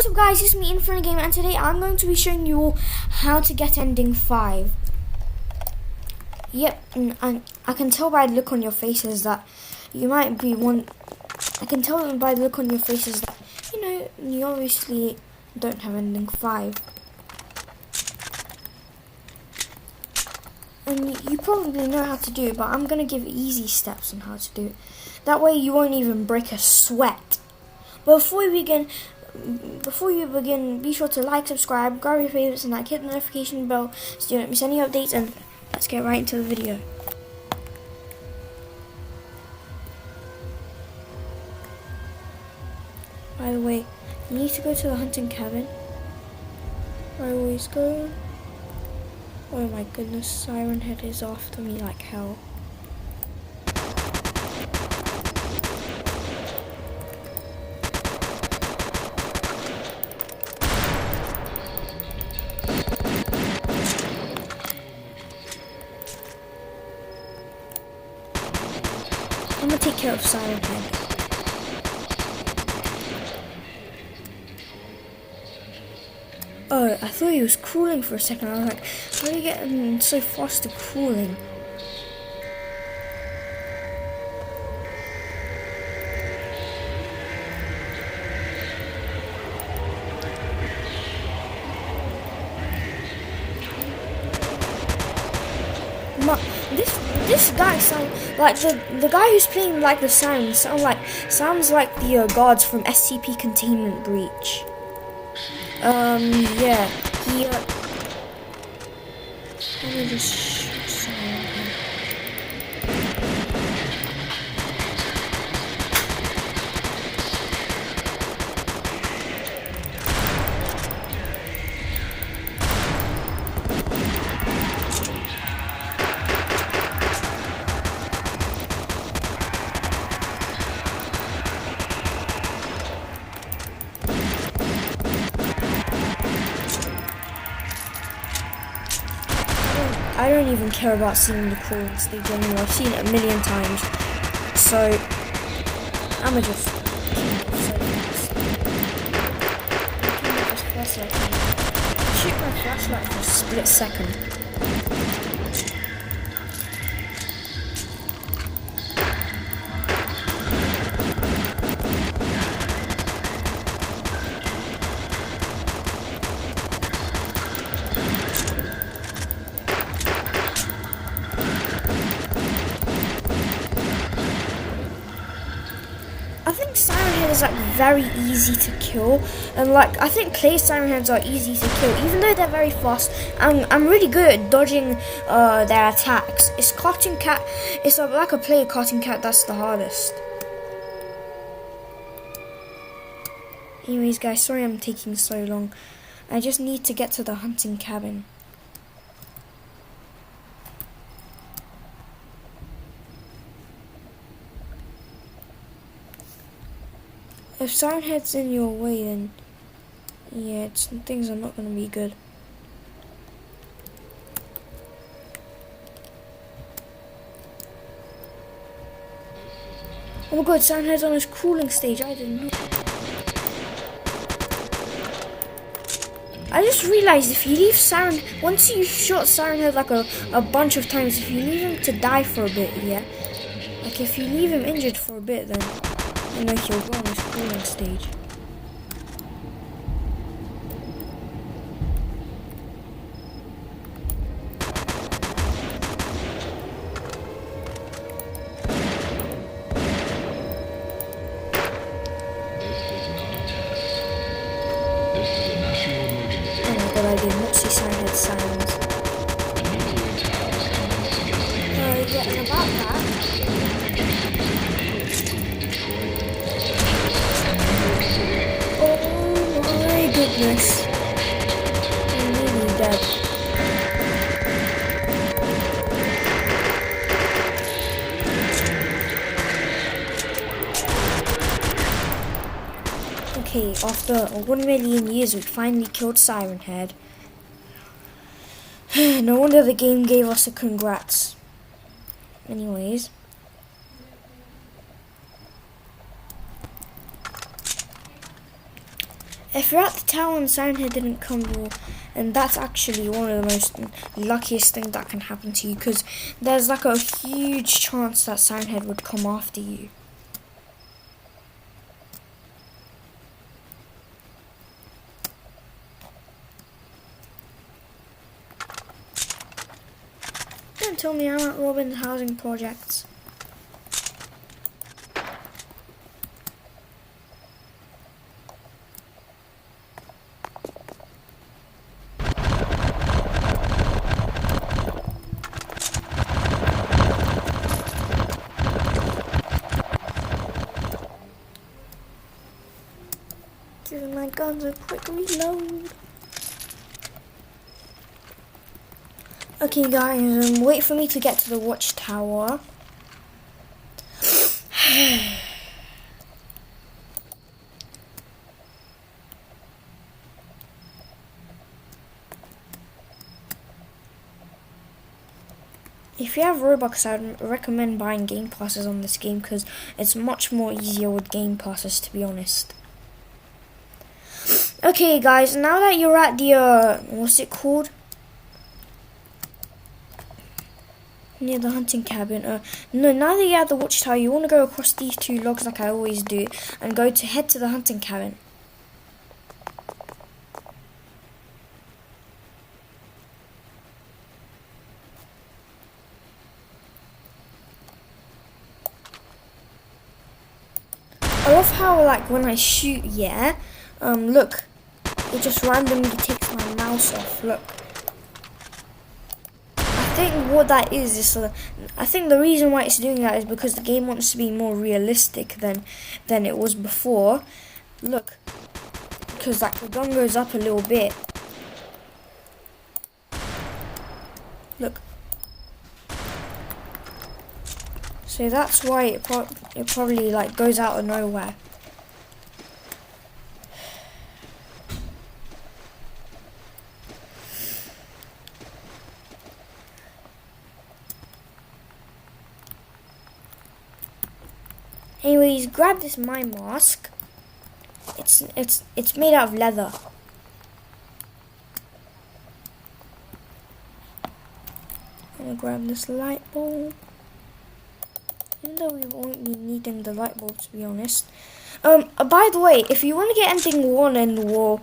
What's up guys, it's me Infinite Game, and today I'm going to be showing you all how to get ending 5. Yep, and I can tell by the look on your faces that you might be I can tell by the look on your faces that, you obviously don't have ending 5. And you probably know how to do it, but I'm going to give easy steps on how to do it. That way you won't even break a sweat. But before you begin, be sure to like, subscribe, grab your favorites, and hit the notification bell so you don't miss any updates. And let's get right into the video. By the way, you need to go to the hunting cabin. I always go. Oh my goodness, Siren Head is after me like hell. I'm gonna take care of Siren Head. Oh, I thought he was crawling for a second. I was like, how do you get so fast to crawling? This guy sounds like the guy who's playing like the sound sounds like the guards from SCP Containment Breach. Yeah, he let me just shoot Siren Head. I don't even care about seeing the crawling stage anymore. I've seen it a million times. So I'ma just shoot my flashlight for a split second. I think Siren Head is very easy to kill, and I think clay Siren Heads are easy to kill, even though they're very fast. I'm really good at dodging their attacks. It's Cartoon Cat. It's like a player Cartoon Cat that's the hardest. Anyways, guys, sorry I'm taking so long. I just need to get to the hunting cabin. If Siren Head's in your way, then yeah, things are not going to be good. Oh my god, Siren Head's on his crawling stage. I didn't know. I just realized if you leave once you shot Siren Head a bunch of times, if you leave him to die for a bit, yeah? If you leave him injured for a bit, then he'll go on his crawling stage. Oh my god, I did not see Siren Head sirens. Yeah, and about that. Goodness. I'm really dead. Okay, after 1 million years we finally killed Siren Head. No wonder the game gave us a congrats. Anyways. If you're at the tower and Siren Head didn't come, and that's actually one of the most luckiest things that can happen to you, because there's like a huge chance that Siren Head would come after you. Don't tell me I'm at Robin's housing projects. Giving my guns a quick reload. Okay guys, wait for me to get to the watchtower. If you have Robux, I'd recommend buying game passes on this game because it's much more easier with game passes, to be honest. Okay guys, now that you're at the, what's it called? Near the hunting cabin. No, now that you're at the watchtower, you want to go across these two logs like I always do and head to the hunting cabin. I love how, like, when I shoot, yeah, look, it just randomly takes my mouse off, look. I think what that is I think the reason why it's doing that is because the game wants to be more realistic than it was before. Look, because like the gun goes up a little bit. Look. So that's why it probably like goes out of nowhere. Anyways, grab this mine mask. It's made out of leather. I'm gonna grab this light bulb. Even though we won't be needing the light bulb, to be honest. By the way, if you want to get anything one in the wall,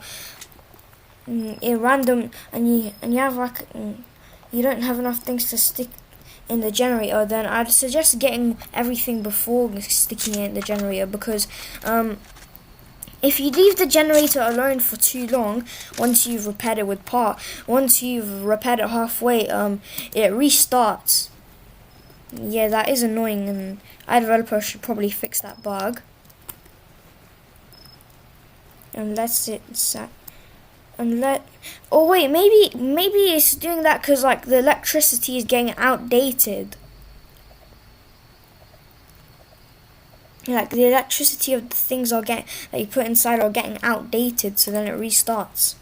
in random, and you have like you don't have enough things to stick in the generator, then I'd suggest getting everything before sticking it in the generator, because if you leave the generator alone for too long, once you've repaired it halfway, it restarts. Yeah, that is annoying, and iDeveloper should probably fix that bug. Oh wait, maybe it's doing that because like the electricity is getting outdated. Like the electricity of the things that you put inside are getting outdated, so then it restarts.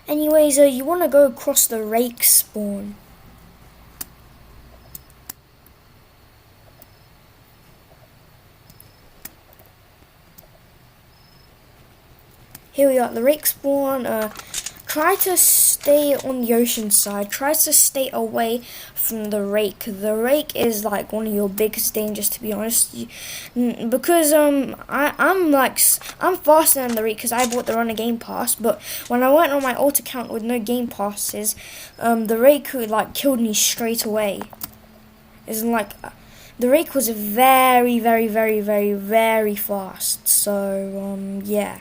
Anyways, you want to go across the rake spawn. Here we are at the rake spawn. Try to stay on the ocean side. Try to stay away from the rake. The rake is like one of your biggest dangers, to be honest. Because I'm faster than the rake because I bought the runner game pass. But when I went on my alt account with no game passes, the rake like killed me straight away. Isn't like the rake was very, very, very, very, very fast. So yeah.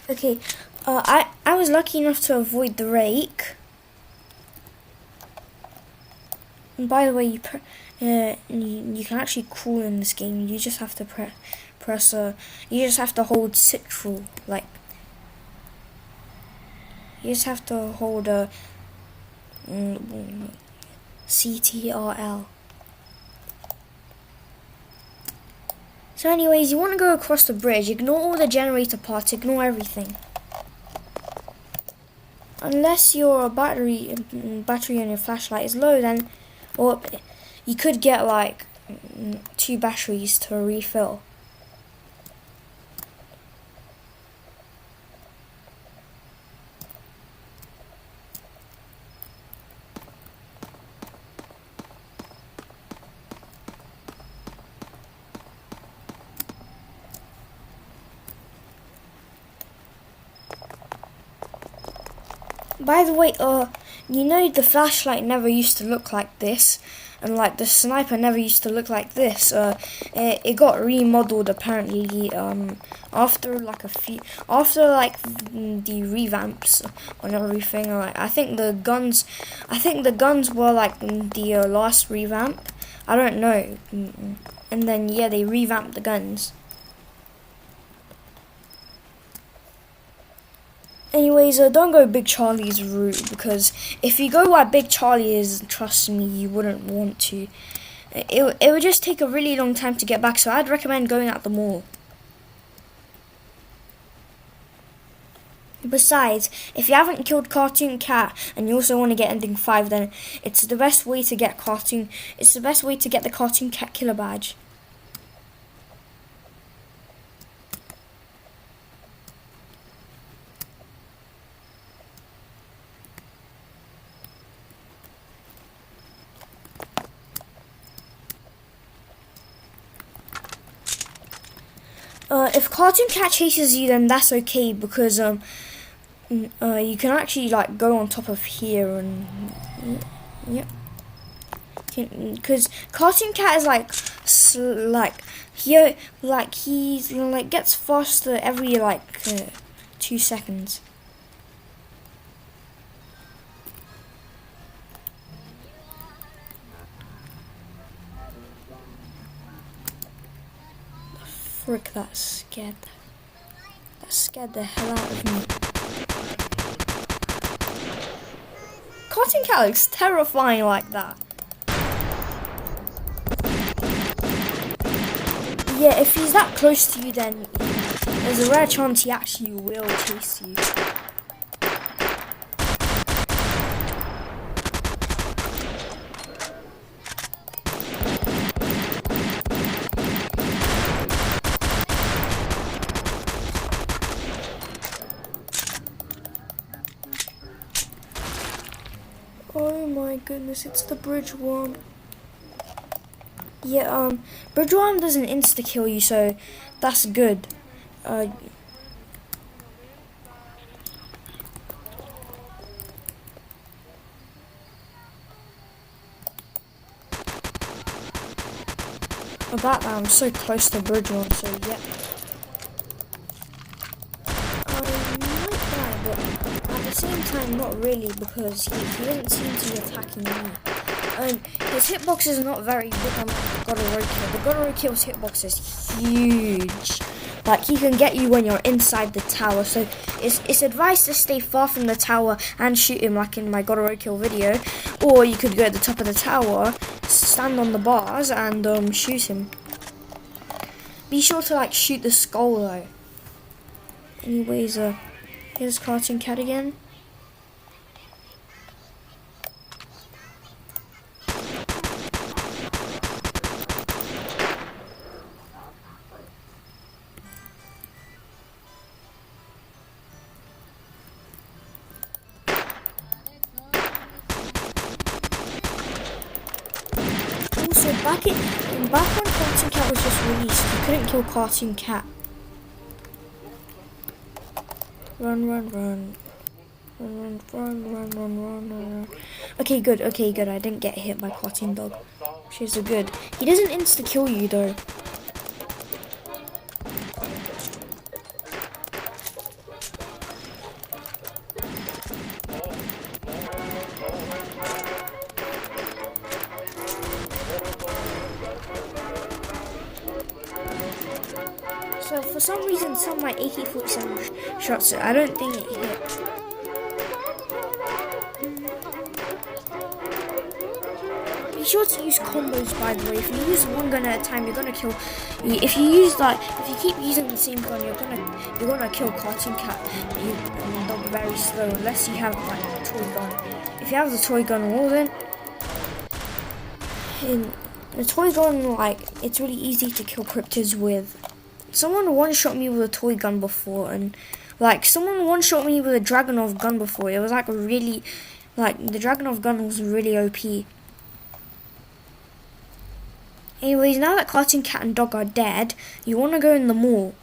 Okay, I was lucky enough to avoid the rake. And by the way, you can actually crawl in this game. You just have to press you just have to hold Ctrl, like you just have to hold CTRL. So anyways, you want to go across the bridge. Ignore all the generator parts. Ignore everything. Unless your battery on your flashlight is low, then, or you could get like 2 batteries to refill. By the way, you know the flashlight never used to look like this, and like the sniper never used to look like this. It got remodeled apparently after like the revamps on everything. Like I think the guns were like the last revamp. I don't know, and then yeah, they revamped the guns. Anyways, don't go Big Charlie's route, because if you go where Big Charlie is, trust me, you wouldn't want to. It would just take a really long time to get back, so I'd recommend going at the mall. Besides, if you haven't killed Cartoon Cat and you also want to get ending 5, then it's the best way to get the Cartoon Cat killer badge. If Cartoon Cat chases you, then that's okay, because you can actually like go on top of here and yeah, because Cartoon Cat is he's like gets faster every 2 seconds. Frick, that scared the hell out of me. Cartoon Cat looks terrifying like that. Yeah, if he's that close to you, then there's a rare chance he actually will chase you. Oh my goodness, it's the bridge worm. Yeah, bridge worm doesn't insta-kill you, so that's good. About that, I'm so close to bridge worm, so yeah. At the same time, not really, because he doesn't seem to be attacking me. His hitbox is not very good on Godoroki. The Godoroki's hitbox is huge. Like, he can get you when you're inside the tower, so it's advised to stay far from the tower and shoot him, like in my Godoroki video. Or you could go at the top of the tower, stand on the bars, and shoot him. Be sure to, like, shoot the skull, though. Anyways, here's Cartoon Cat again. Also, back when Cartoon Cat was just released, you couldn't kill Cartoon Cat. Run. Okay, good. I didn't get hit by Cartoon Dog. She's so good. He doesn't insta-kill you, though. some reason some of my AK-47 shots, I don't think it hit. Be sure to use combos, by the way. If you use one gun at a time, you're gonna kill. If you keep using the same gun, you're gonna kill Cartoon Cat. They'll be very slow unless you have like a toy gun. If you have the toy gun, well then, in the toy gun, like it's really easy to kill cryptids with. Someone one-shot me with a toy gun before, and like someone one-shot me with a Dragunov gun before. It was like the Dragunov gun was really OP. Anyways, now that Cartoon Cat and Dog are dead, you want to go in the mall.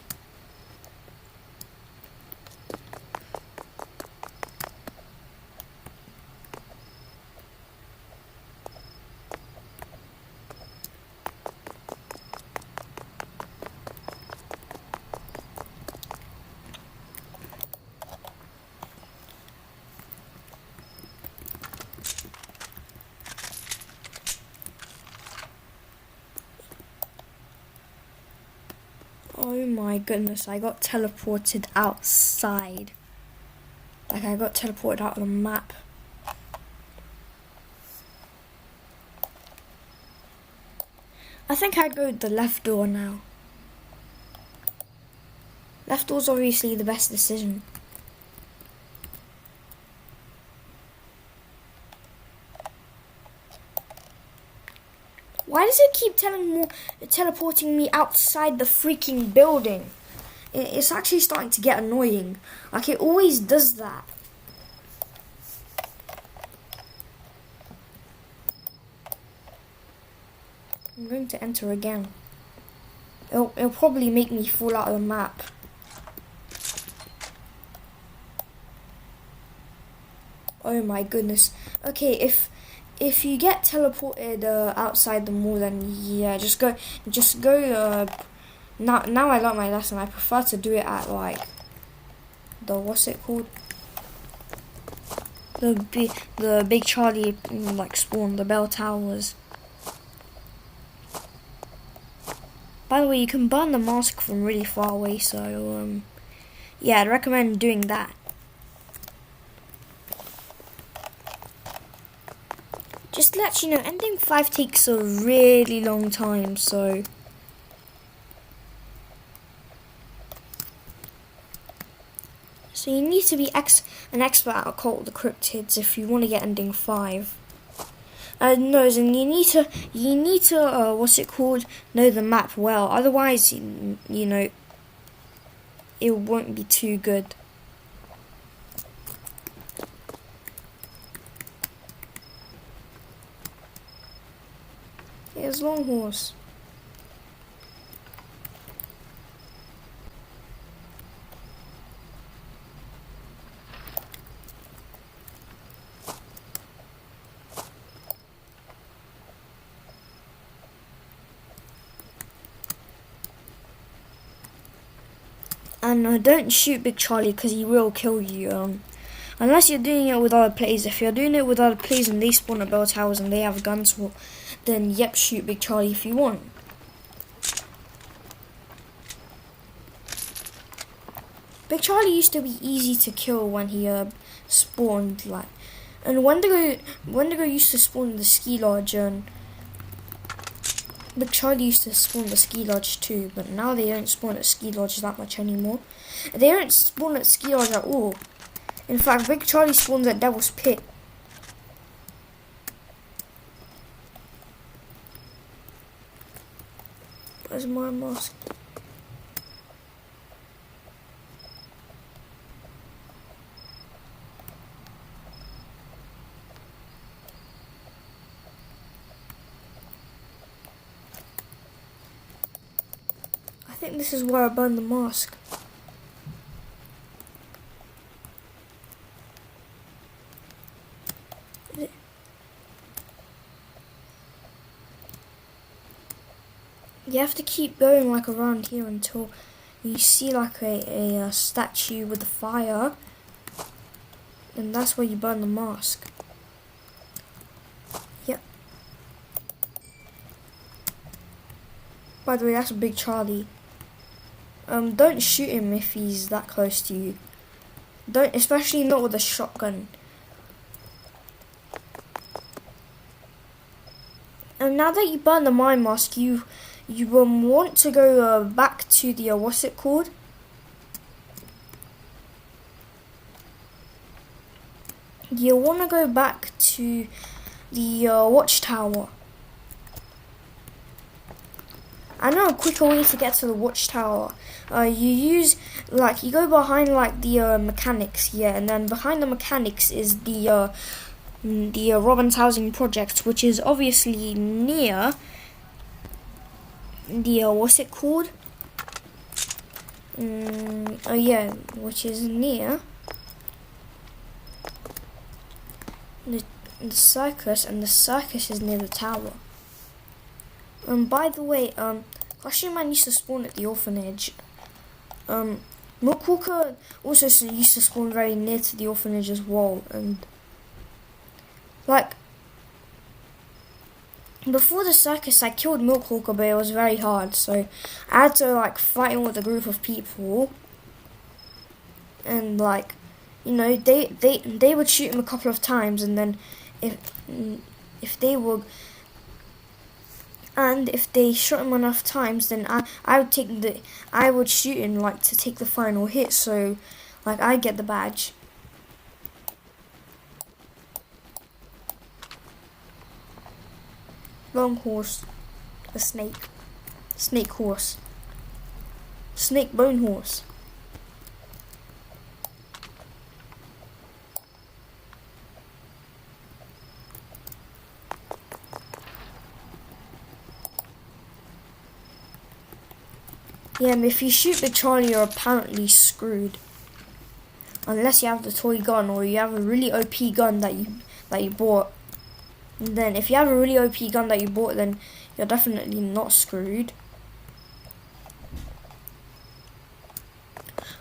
Oh my goodness, I got teleported outside. Like I got teleported out of the map. I think I'd go with the left door now. Left door's obviously the best decision. Why does it keep teleporting me outside the freaking building? It's actually starting to get annoying. Like it always does that. I'm going to enter again. It'll probably make me fall out of the map. Oh my goodness. Okay, if you get teleported outside the mall, then yeah, just go. Now I learnt my lesson. I prefer to do it at like the what's it called? The big Charlie like spawn, the bell towers. By the way, you can burn the mask from really far away, so yeah, I'd recommend doing that. Just to let you know, ending 5 takes a really long time, so you need to be an expert at Cult of the Cryptids if you want to get ending 5. No, and you need to what's it called? Know the map well. Otherwise, you know, it won't be too good. Here's Long Horse. And don't shoot Big Charlie because he will kill you. Unless you're doing it with other players. If you're doing it with other players and they spawn at bell towers and they have guns, well, then yep, shoot Big Charlie if you want. Big Charlie used to be easy to kill when he spawned, like, and Wendigo used to spawn in the ski lodge, and Big Charlie used to spawn the ski lodge too, but now they don't spawn at ski lodge that much anymore. They don't spawn at ski lodge at all. In fact, Big Charlie spawns at Devil's Pit. Where's my mask? I think this is where I burned the mask. You have to keep going like around here until you see like a statue with a fire, and that's where you burn the mask. Yep. By the way, that's a Big Charlie. Don't shoot him if he's that close to you. Don't, especially not with a shotgun. And now that you burn the mine mask, you want to go back to the what's it called? You want to go back to the watchtower. I know a quicker way to get to the watchtower. You go behind like the mechanics, yeah, and then behind the mechanics is the Robin's housing project, which is obviously near the what's it called? Which is near the circus, and the circus is near the tower. By the way, Costume Man used to spawn at the orphanage. Milkwalker also used to spawn very near to the orphanage as well, and like before the circus I killed Milkwalker, but it was very hard, so I had to like fight him with a group of people, and like, you know, they would shoot him a couple of times, and then if they shot him enough times, then I would shoot him like to take the final hit, so like I get the badge. Long horse, a snake horse, snake bone horse. Yeah, if you shoot the Charlie, you're apparently screwed. Unless you have the toy gun, or you have a really OP gun that you bought. And then if you have a really OP gun that you bought, then you're definitely not screwed.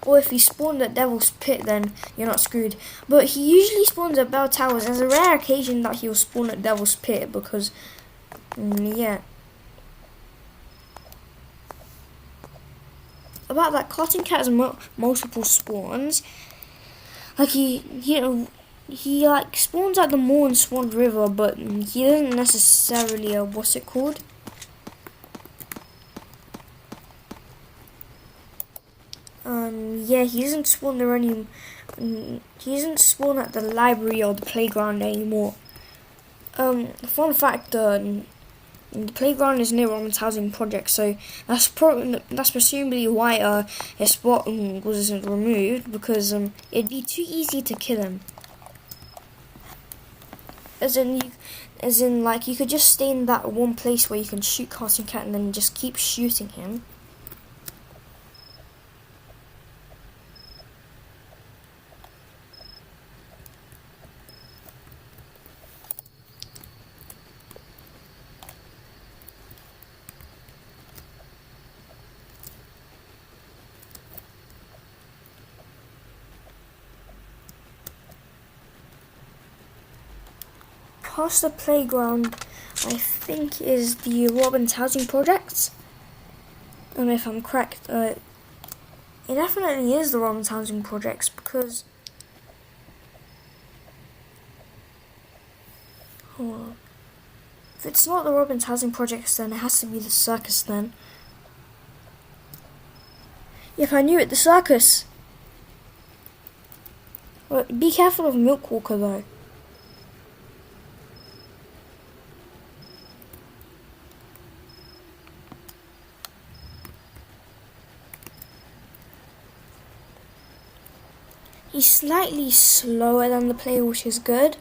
Or if he spawned at Devil's Pit, then you're not screwed. But he usually spawns at Bell Towers. There's a rare occasion that he'll spawn at Devil's Pit because, yeah. About that, Cotton Cat has multiple spawns. Like he like spawns at the Moor and Swan River, but he doesn't necessarily what's it called? Yeah, he doesn't spawn there any. He doesn't spawn at the library or the playground anymore. Fun fact: the playground is near Robin's housing project, so that's presumably why his spot wasn't removed, because it'd be too easy to kill him. As in, like, you could just stay in that one place where you can shoot Cartoon Cat and then just keep shooting him. Past the playground, I think, is the Robin's housing project. And if I'm correct, it definitely is the Robin's housing projects, because hold on. If it's not the Robin's housing projects, then it has to be the circus then. If I knew it, the circus. Well, be careful of Milkwalker though. He's slightly slower than the player, which is good.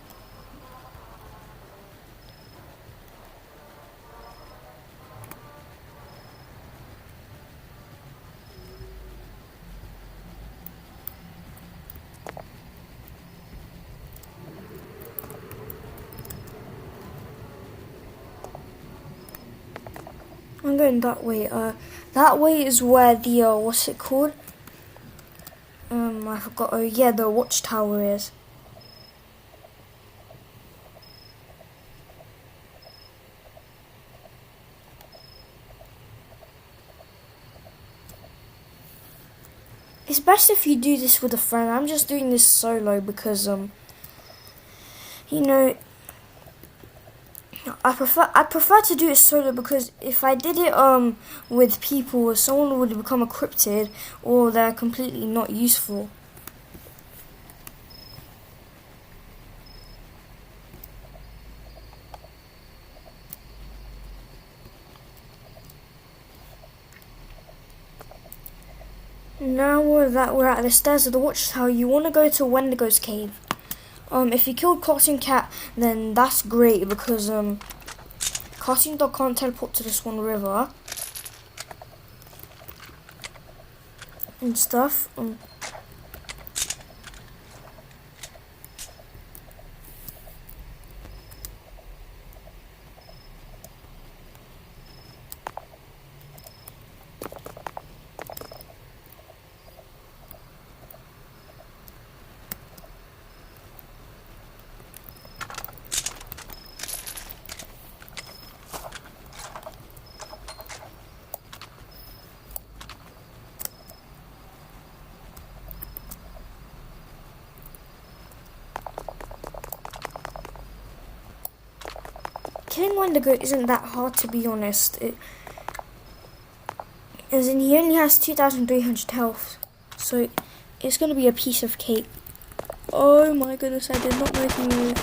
I'm going that way. That way is where the what's it called? I forgot. Oh yeah, the watchtower is. best if you do this with a friend. I'm just doing this solo because you know, I prefer to do it solo, because if I did it with people, someone would become a cryptid or they're completely not useful. Now that we're at the stairs of the watchtower, you want to go to Wendigo's cave. If you killed Cartoon Cat, then that's great, because Cartoon Dog can't teleport to the Swan River and stuff. Killing Wendigo isn't that hard, to be honest. As in, he only has 2,300 health, so it's going to be a piece of cake. Oh my goodness, I did not know he moved.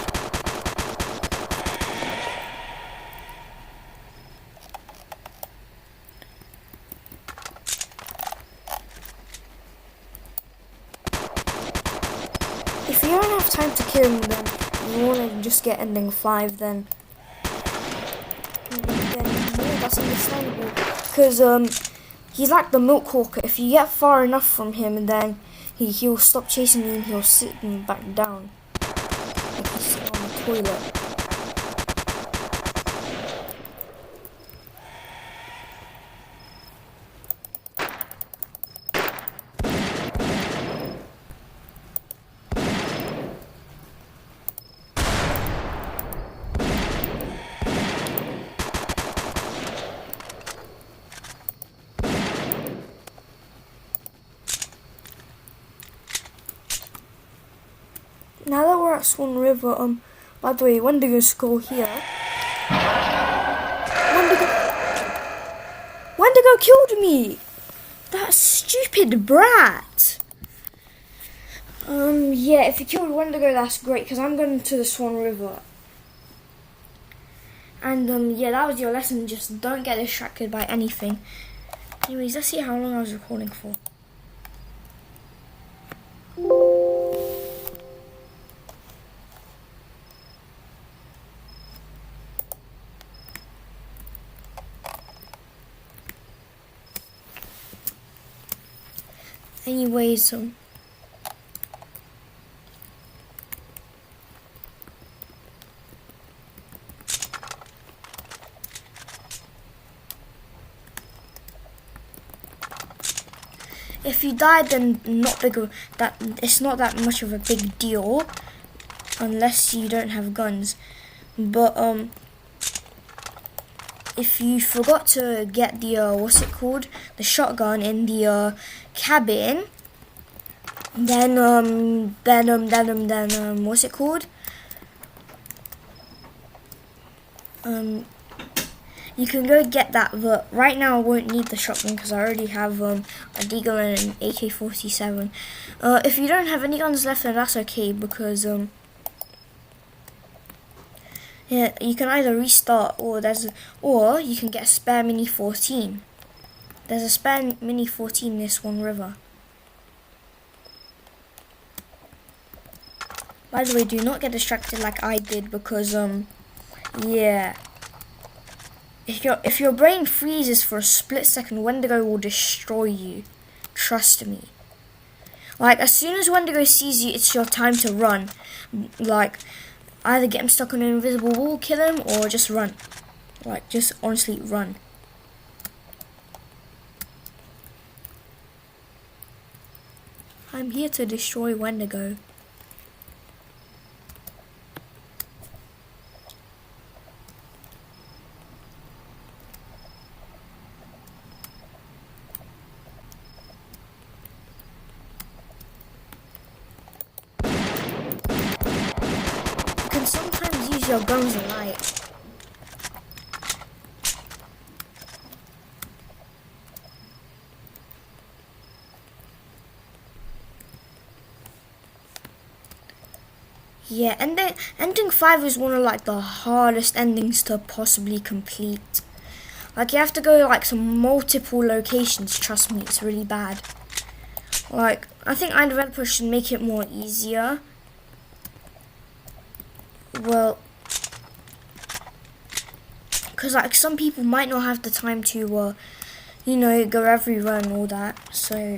If you don't have time to kill him, then you want to just get ending 5, then yeah, that's understandable. Because he's like the milk hawker. If you get far enough from him, then he'll stop chasing you and he'll sit back down. Like he's sitting on the toilet. Now that we're at Swan River, by the way, Wendigo's skull here. Wendigo killed me! That stupid brat! Yeah, if you killed Wendigo, that's great, because I'm going to the Swan River. And, yeah, that was your lesson. Just don't get distracted by anything. Anyways, let's see how long I was recording for. Anyways, if you died, then it's not that much of a big deal, unless you don't have guns. But if you forgot to get the the shotgun in the cabin, then you can go get that, but right now I won't need the shotgun because I already have a deagle and an AK-47. If you don't have any guns left, then that's okay, because yeah, you can either restart or you can get a spare Mini 14. There's a spare Mini 14 near Swan River. By the way, do not get distracted like I did, because yeah. If your brain freezes for a split second, Wendigo will destroy you. Trust me. Like, as soon as Wendigo sees you, it's your time to run. Like, either get him stuck on an invisible wall, kill him, or just run. Like, just honestly run. I'm here to destroy Wendigo. your guns are light. Yeah, ending 5 is one of like the hardest endings to possibly complete. Like, you have to go like some multiple locations, trust me, it's really bad. Like, I think iDeveloper should make it more easier. Well, because like some people might not have the time to, you know, go everywhere and all that, so,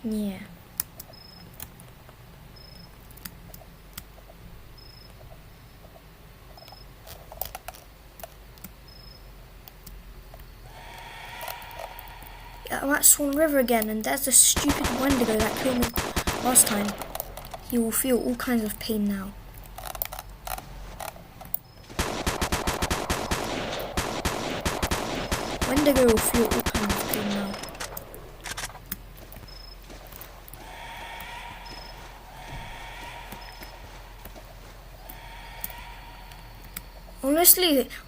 yeah. I'm at Swan River again, and there's the stupid Wendigo that killed me last time. He will feel all kinds of pain now. Wendigo will feel all kinds of pain now.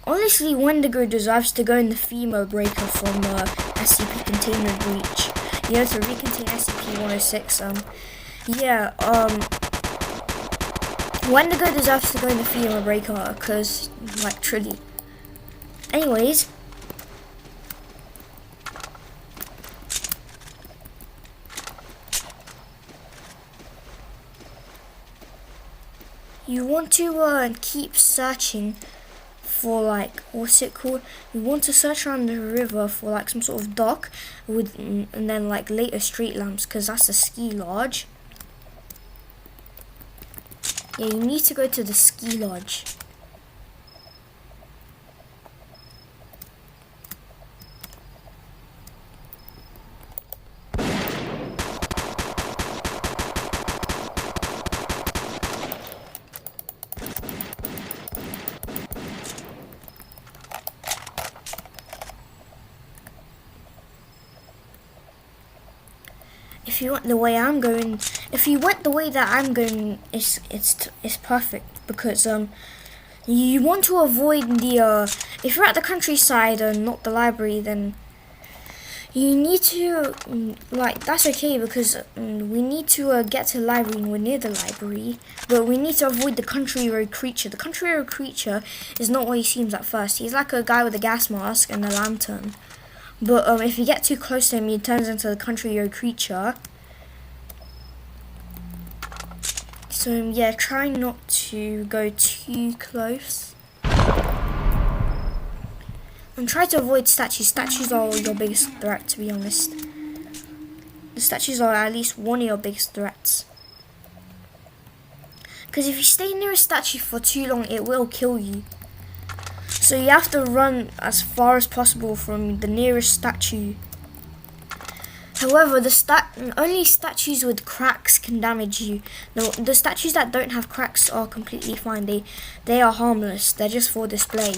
Honestly, Wendigo deserves to go in the FEMA breaker from SCP Containment Breach. You know, to recontain SCP-106. Yeah, Wendigo deserves to go in the FEMA breaker, cause, like, truly. Anyways. You want to keep searching for, like, what's it called? You want to search around the river for like some sort of dock with, and then like later street lamps, because that's a ski lodge. Yeah, you need to go to the ski lodge. If you went the way I'm going, if you went the way that I'm going, it's perfect, because you want to avoid the if you're at the countryside and not the library, then you need to like, that's okay, because we need to get to the library and we're near the library, but we need to avoid the country road creature. The country road creature is not what he seems at first. He's like a guy with a gas mask and a lantern. But if you get too close to him, he turns into the country road creature. So yeah, try not to go too close. And try to avoid statues. Statues are your biggest threat, to be honest. The statues are at least one of your biggest threats. Because if you stay near a statue for too long, it will kill you. So you have to run as far as possible from the nearest statue. However, only statues with cracks can damage you. The statues that don't have cracks are completely fine. They are harmless. They're just for display.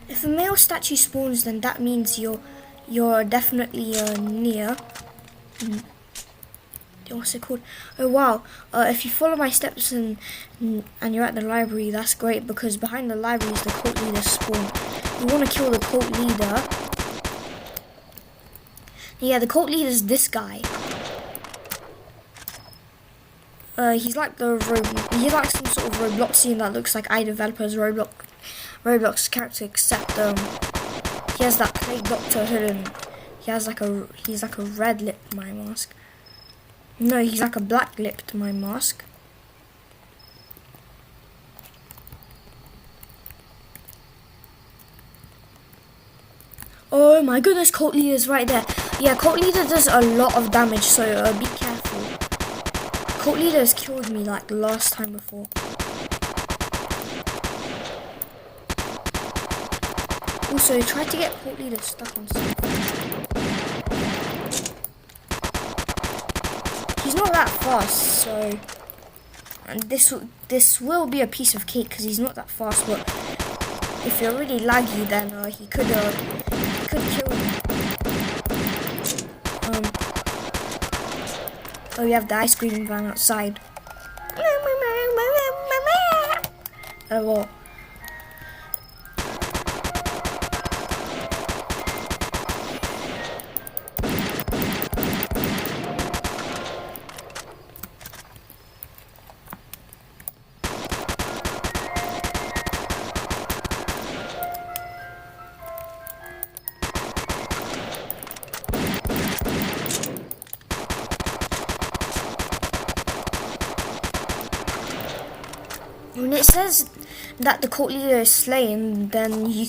If a male statue spawns, then that means you're definitely near. What's it called? Oh wow! If you follow my steps and you're at the library, that's great, because behind the library is the cult leader spawn. You want to kill the cult leader. Yeah, the cult leader is this guy. He's like he's like some sort of Robloxian that looks like iDeveloper's Roblox character, except he has that plague doctor hood and he's like a red lip my mask. No, he's like a black lipped my mask. Oh my goodness, cult leader's right there. Yeah, cult leader does a lot of damage, so be careful. Cult leader has killed me like last time before. Also, try to get cult leader stuck on something. He's not that fast, so and this will be a piece of cake because he's not that fast. But if you're really laggy, then he could kill you. Oh, we have the ice cream van outside. Oh well. When it says that the cult leader is slain, then you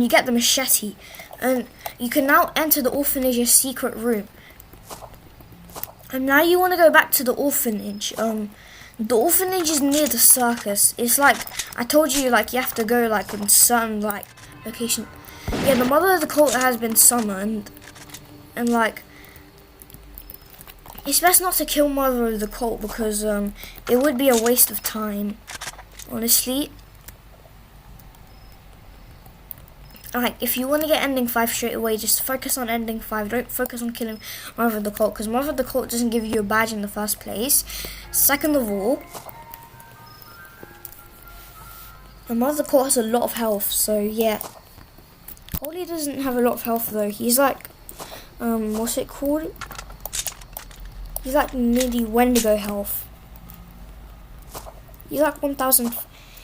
get the machete, and you can now enter the orphanage's secret room. And now you want to go back to the orphanage. The orphanage is near the circus. It's like I told you, like you have to go like in certain like location. Yeah, the mother of the cult has been summoned, and like it's best not to kill mother of the cult because it would be a waste of time. Honestly, like if you want to get ending 5 straight away, just focus on ending 5. Don't focus on killing mother of the cult because mother of the cult doesn't give you a badge in the first place. Second of all, the mother of the cult has a lot of health, so yeah. Holy doesn't have a lot of health though. He's like what's it called? He's like nearly Wendigo health. He's like 1,000.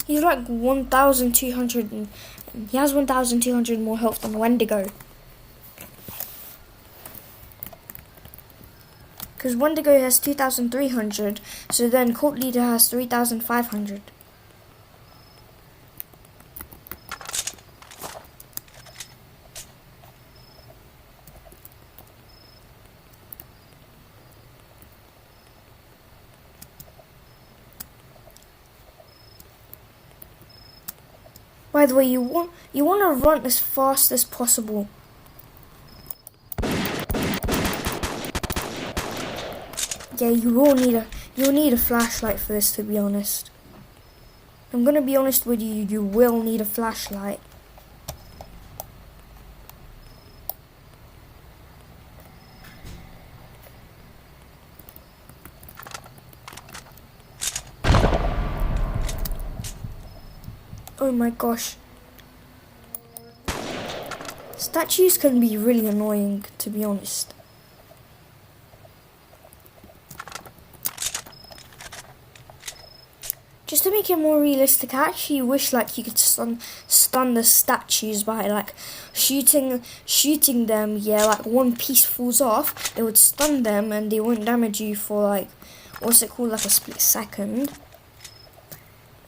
He's like 1,200. He has 1,200 more health than Wendigo. Because Wendigo has 2,300. So then Cult Leader has 3,500. By the way, you want to run as fast as possible. Yeah, you'll need a flashlight for this, to be honest. I'm gonna be honest with you. You will need a flashlight. Oh my gosh. Statues can be really annoying, to be honest. Just to make it more realistic, I actually wish like you could stun the statues by like shooting them. Yeah, like one piece falls off, it would stun them and they wouldn't damage you for like, what's it called, like a split second.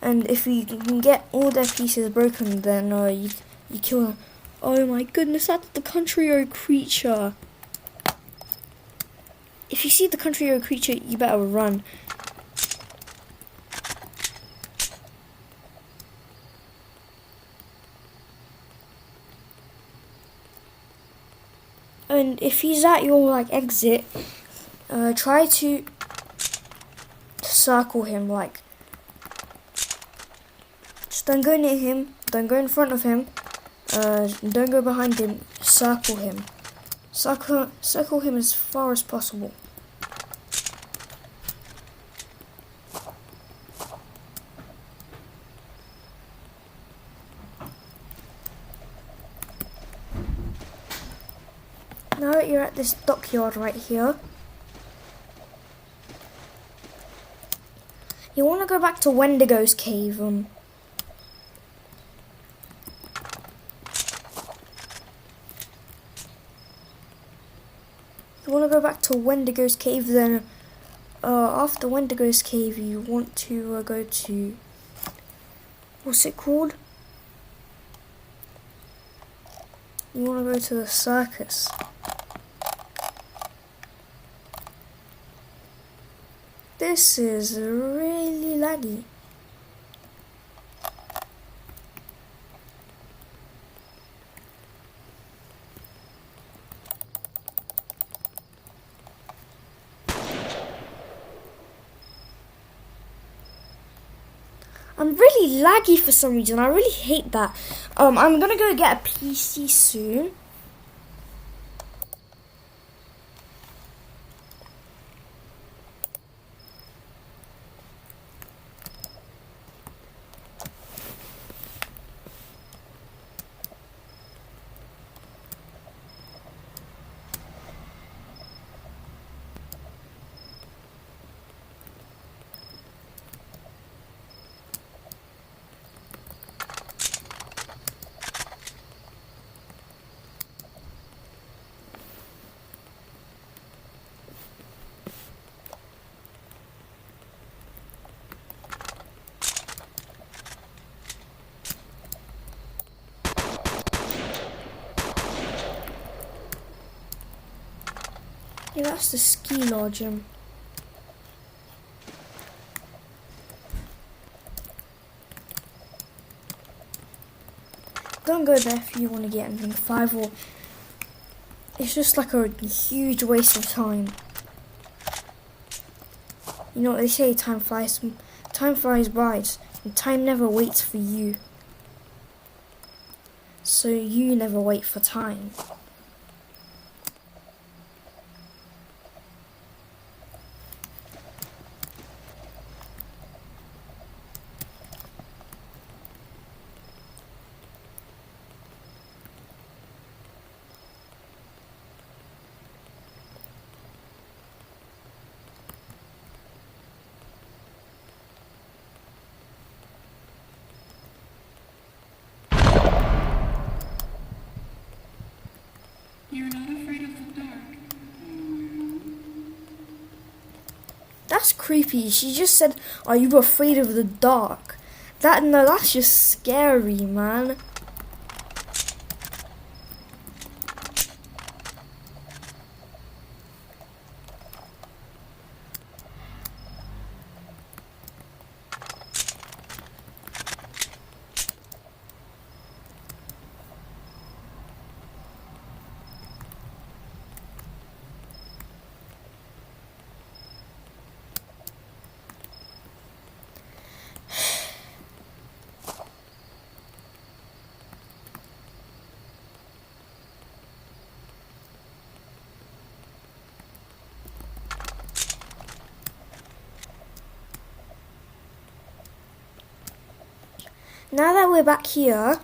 And if you can get all their pieces broken, then you kill them. Oh my goodness, that's the country road creature. If you see the country road creature, you better run. And if he's at your like exit, try to circle him, like. Just don't go near him, don't go in front of him, don't go behind him, circle him. Circle him as far as possible. Now that you're at this dockyard right here, You want to go back to Wendigo's cave. You want to go back to Wendigo's cave, then after Wendigo's cave you want to go to, what's it called? You want to go to the circus. This is really laggy. I'm really laggy for some reason. I really hate that. I'm gonna go get a PC soon. Yeah, that's the ski lodge. Don't go there if you want to get anything 5, or it's just like a huge waste of time. You know what they say, time flies by, and time never waits for you. So you never wait for time. You're not afraid of the dark. That's creepy. She just said, "Are you afraid of the dark?" No, that's just scary, man. Now that we're back here,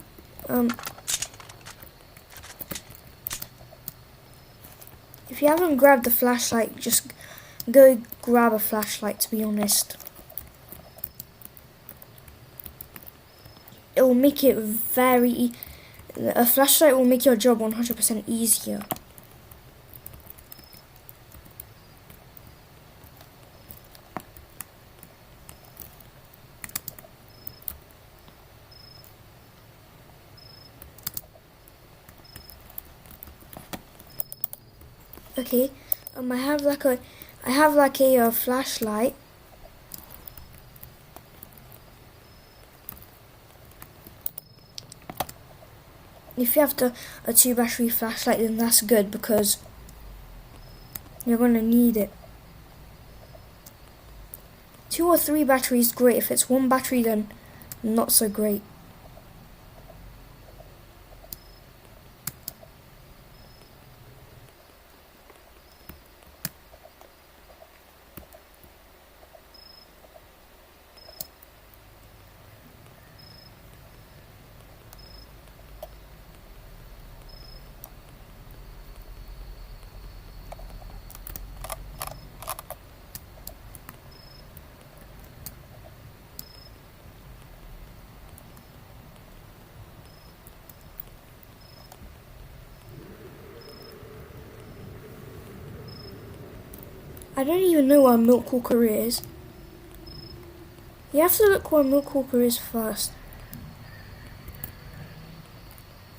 if you haven't grabbed the flashlight, just go grab a flashlight, to be honest. It will make it a flashlight will make your job 100% easier. Okay, I have like a flashlight. If you have a 2-battery flashlight, then that's good because you're gonna need it. 2 or 3 batteries, great. If it's 1 battery, then not so great. I don't even know where Milk Walker is. You have to look where Milk Walker is first.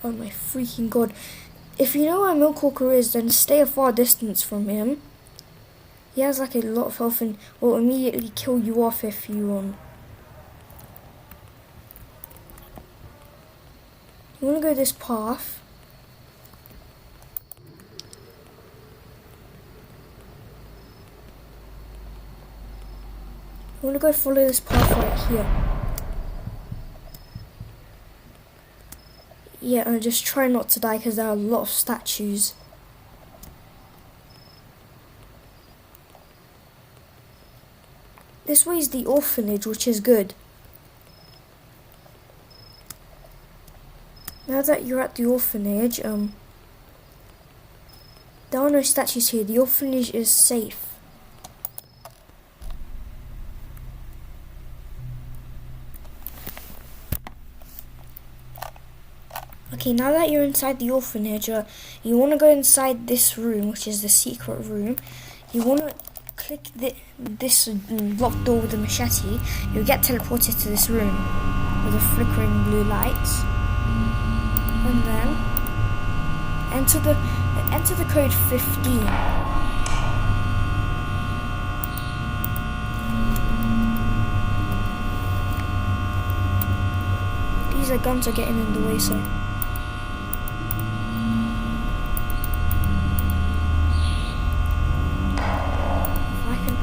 Oh my freaking god. If you know where Milk Walker is, then stay a far distance from him. He has like a lot of health and will immediately kill you off if you You want to go this path. You want to go follow this path right here. Yeah, and just try not to die because there are a lot of statues. This way is the orphanage, which is good. Now that you're at the orphanage, there are no statues here. The orphanage is safe. Okay, now that you're inside the orphanage, you want to go inside this room, which is the secret room. You want to click this locked door with a machete. You'll get teleported to this room with the flickering blue lights. And then enter the code 15. These guns are getting in the way, so if I can.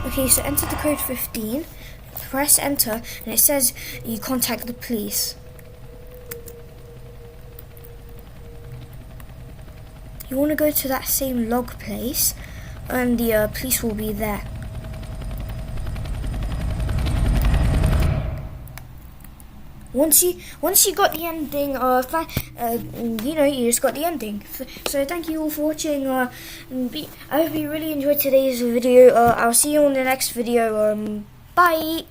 Okay, so enter the code 15, press enter, and it says you contact the police. You want to go to that same log place, and the police will be there. Once you got the ending, you just got the ending. So thank you all for watching. I hope you really enjoyed today's video. I'll see you on the next video. Bye.